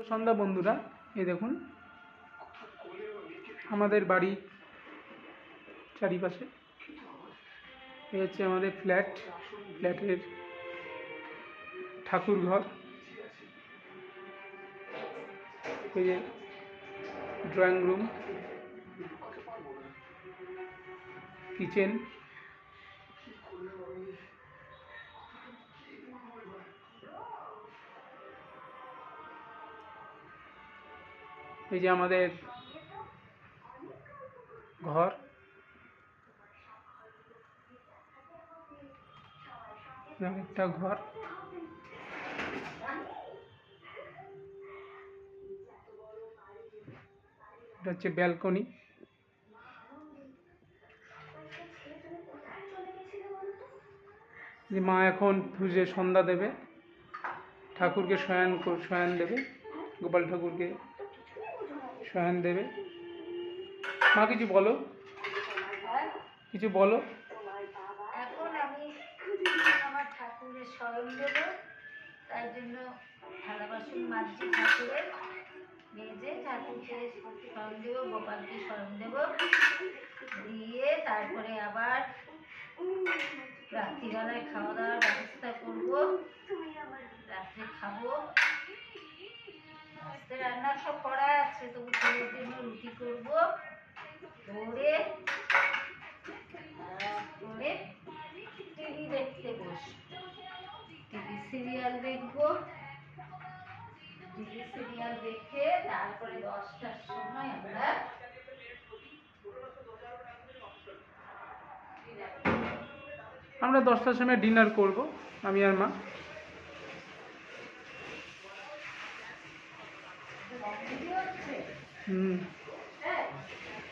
সন্ধ্যা বন্ধুরা, এই দেখুন আমাদের বাড়ি চারিপাশে এই হচ্ছে আমাদের ফ্ল্যাটের ঠাকুর ঘর। এই যে ড্রয়িং রুম, কিচেন, এই যে আমাদের ঘর, একটা ঘর, এটা হচ্ছে ব্যালকনি। যে মা এখন পুজো সন্ধ্যা দেবে, ঠাকুরকে শয়ন দেবে, গোপাল ঠাকুরকে শয়ন দেবে। মা কিছু বলো, কিছু বলো। এখন আমি আমার ঠাকুরের শয়ন দেব, তাই জন্য থালা বাসন মাজছি, ঠাকুরের মেজে ঠাকুরকে শয়ন দেবো, গোপালকে শয়ন দেবো, দিয়ে তারপরে আবার রাত্রিবেলায় খাওয়া দাওয়ার ব্যবস্থা করবো, রাত্রে খাবো। রাত্রে রান্না সব করা আছে, তবু ছেলের জন্য রুটি করবো করে টিভি দেখতে বসবো, টিভি সিরিয়াল দেখবো। টিভি সিরিয়াল দেখে তারপরে 10টার সময় আমরা 10টার সময় ডিনার করব, আমি আর মা। হুম।